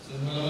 Hallelujah.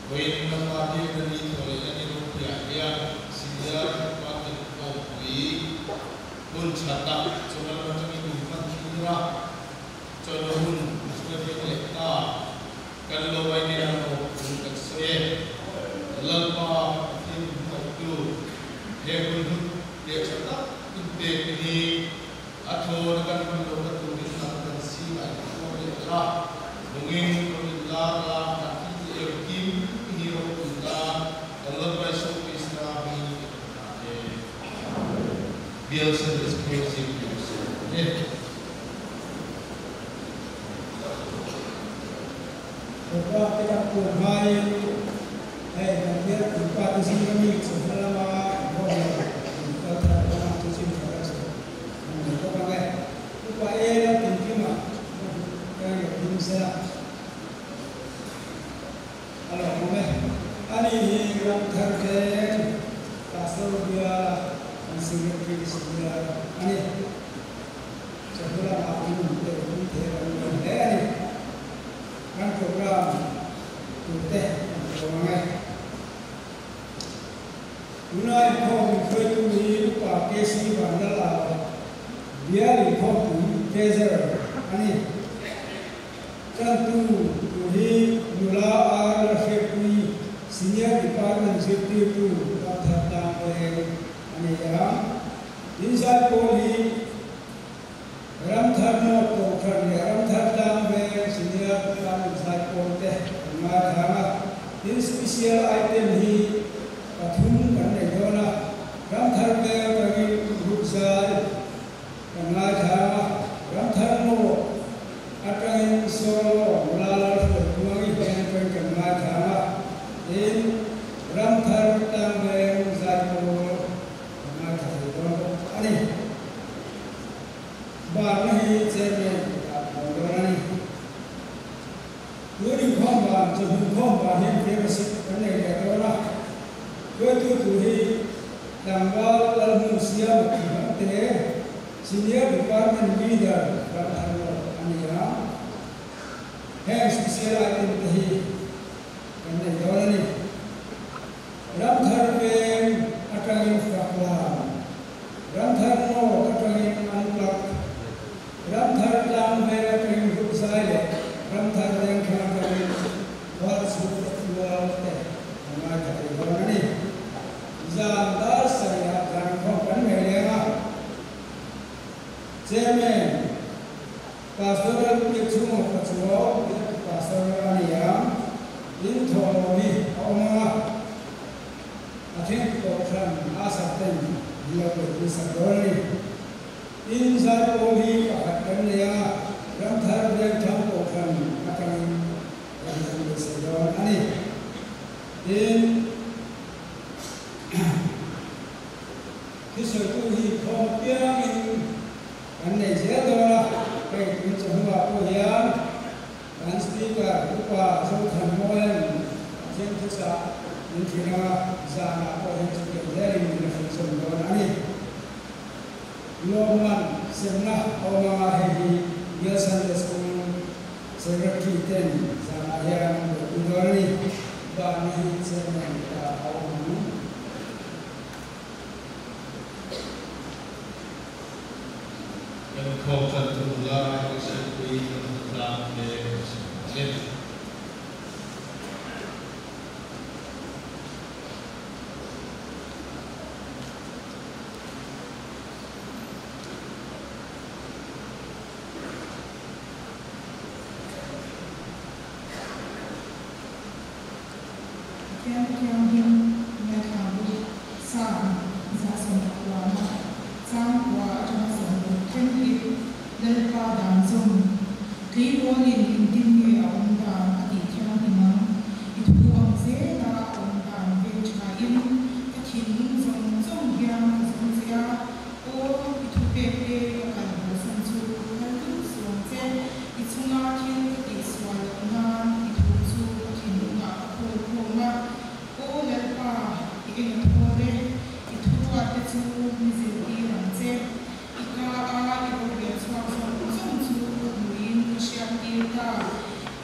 When the party released for any Rupiah, Syria, Party of we, Bunchata, Chola, Kira, Cholun, Muslim, Kalawani, Say, Lalpa, Tim, Hebrew, Yachata, Impedi, Ator, Ganman, to see, I Mungin, Lara, Kim, Hero, Allah by so is Bielsa is crazy. Kita pun main, kita buat di sini selama kita terlalu di sini terus. Kita pakai, kita tinggi mah, yang bisa. Kalau kami ini orang terkait pasal dia masih berkisar ini sebulan aku terus kan program teh orang Unai kau berjumpa pakai si bandar dia ikut desert ini tentu ini mula Secretary Senior Department Secretary to Dr. Anaya inside Poli Ramtharno Kokhan Ramthardam Senior Department Side Pote Madhama in special item he Pathum Kanayona Ramtharbe Kagi Ruksai Madhama Ramtharno Atang Solo Mulala Kumangi Penkan Madhama in Ramthardam Side Pote Madhama Ani Barnahi Chairman Dorani Guru Khomba Jabun Khomba Him Famous Kanay Dora Guru Tuhi Damgal Al-Musia Bakte Senior Department Leader Ramthar Anira Hai Special Item Tahi Kanay Dorani Ramthar Bem Atangin Fakla Ramthar No Atangin Anulak Ramthar Dam Vera Kring Ruksai Ramthar Dam Kring What's the world Amaka Dorani Zandar Saya Kangkong Melia Chairman Pastoral Kitchum Patrol Pastoral Ania in Tomovi Oma I think Dr. Asatan Disadorni inside Ovi Akania Ramthar Dam Temple from Akam Ani in Kisaki Kopiang and Nezadora, which Hua and Speaker Upa Sultan Moyan, Jentisa, Intina, Zana, or very in Ani. Norman Semna Oma Heavy, yes, and the school, Secretary 10, Zanayam, Udori, Bani, Seven, and called to Lara, Secretary of the Plan,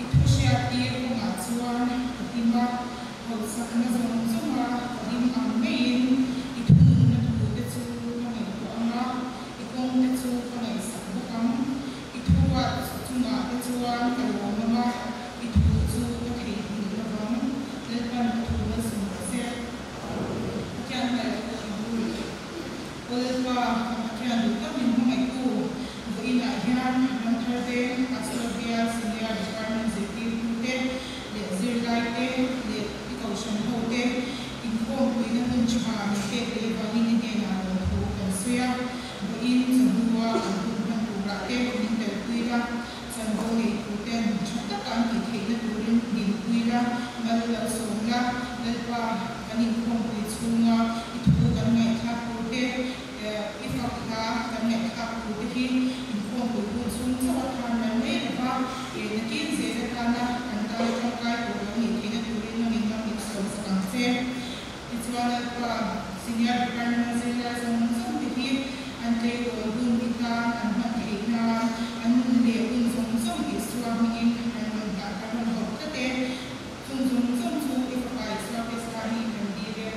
Ika senior department senior som thì anh thấy ở vùng Việt Nam anh mặc cái nam anh để vùng som Islam ini anh mặc cái nam học cái tên som su cái phải Islam Islami anh đi đấy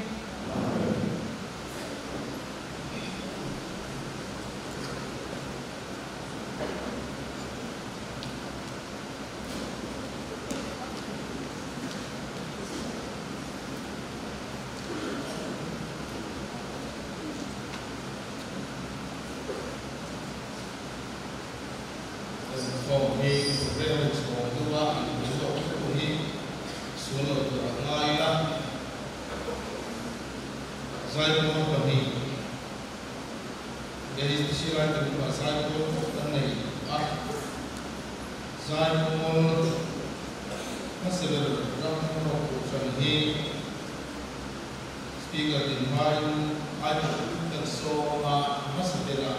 Còn thì bây giờ số thứ ba ví dụ như số lượng của ngay là giai đoạn của mình để chỉ là từ mà giai đoạn của cái này giai đoạn nó sẽ là trong một phần thì speaker in mind ai cũng được số mà nó sẽ là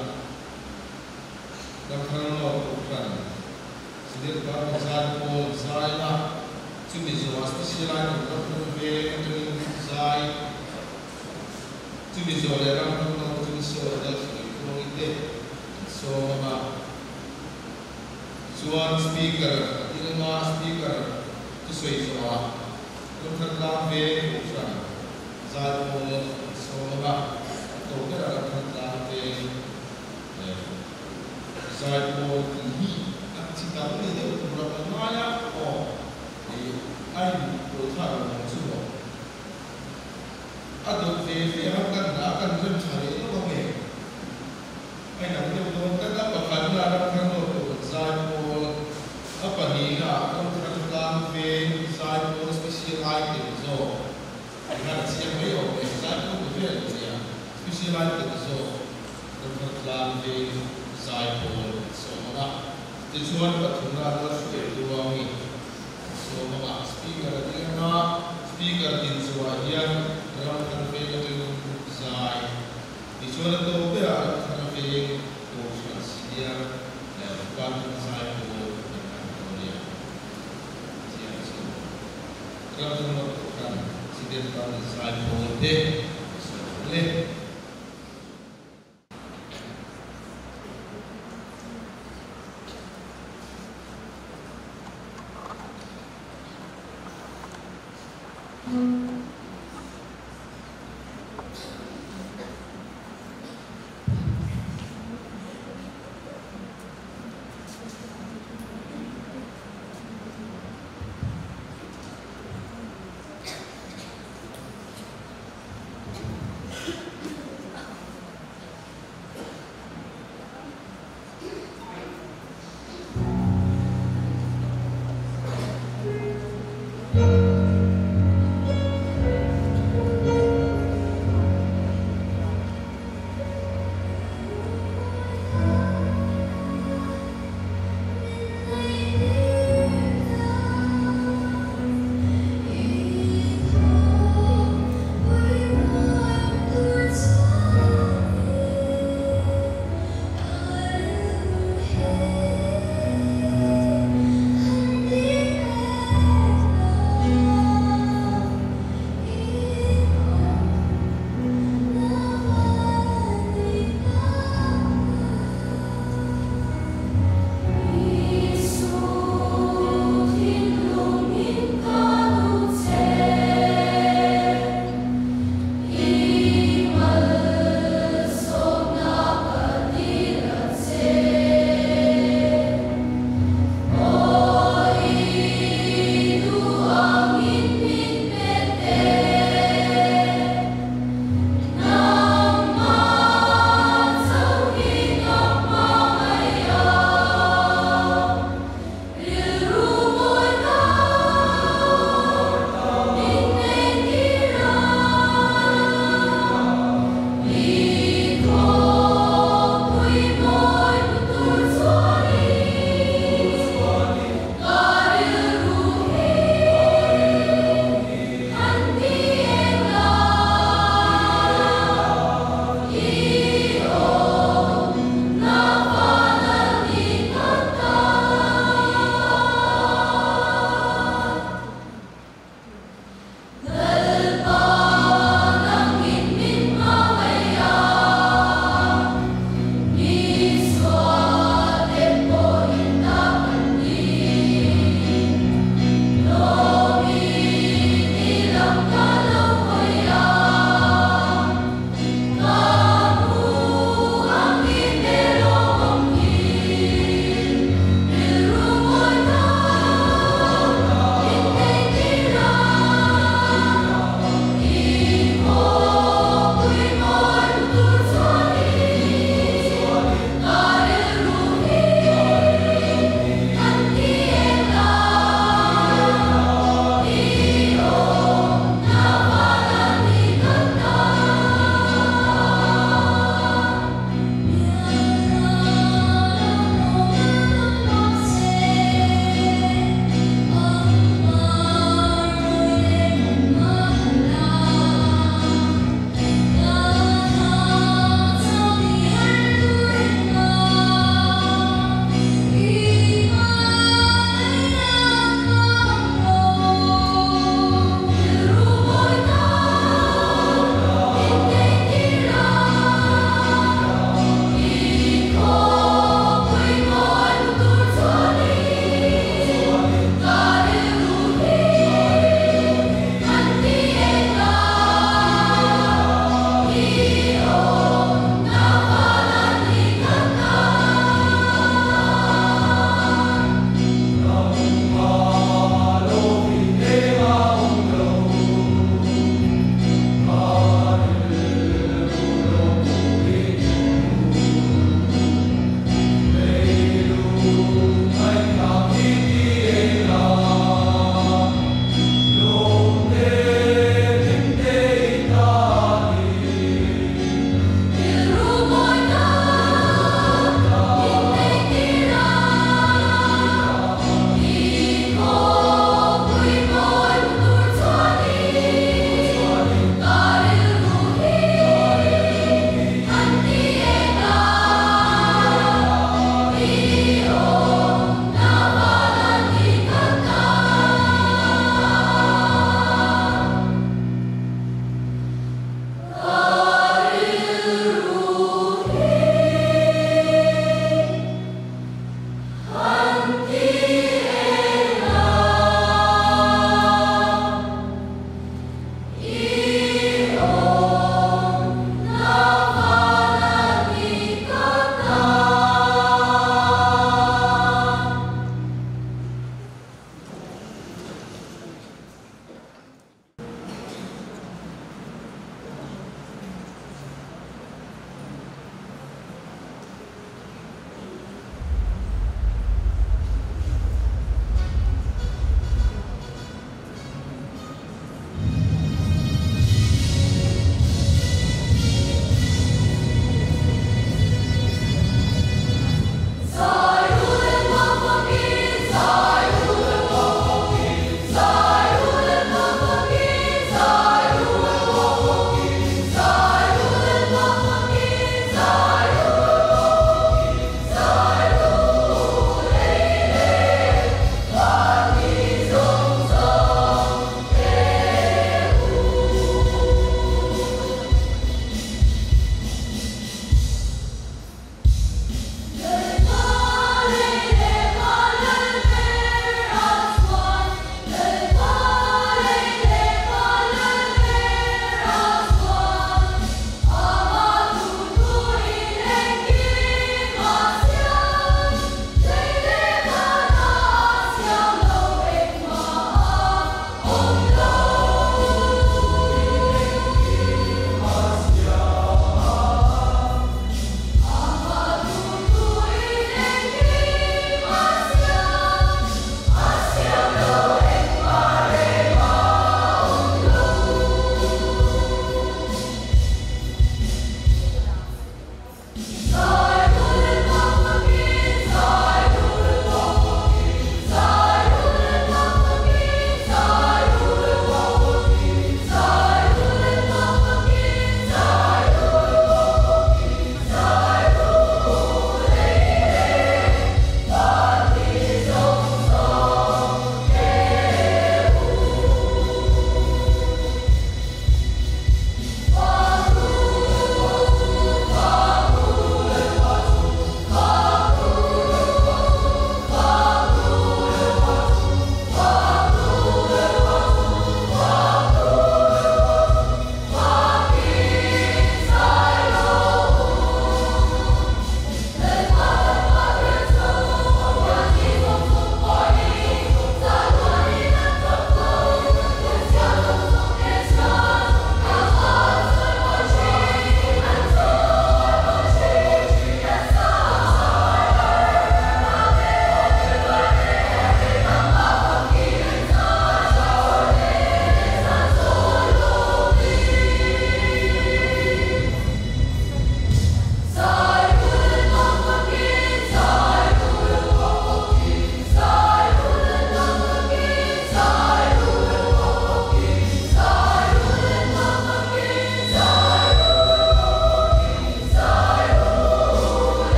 đang thăng lộ của phần Sini kita bisa mulai lah, cuma soal spesial yang kita perlu mulai, cuma soal yang kita perlu soal dari komunitas, soal speaker, ini mah speaker tu soal, kita lakukan bukan, saya mau soal tu kita lakukan saya mau ini. Kita ini dia beberapa maya air berthar langsung. Ada akan mencari itu kami. Nanti kita dapat kerana ada saya apa ni kita saya special item so. Kita siapa yo saya berbeza special item so. Kita saya so Tujuan bertunda adalah dua ini. Semua speaker di Suwadian dalam konferensi itu saya. Tujuan itu adalah konferensi konferensi dia bukan saya dengan dia. Kalau melakukan sidang saya boleh.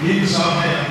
Inside,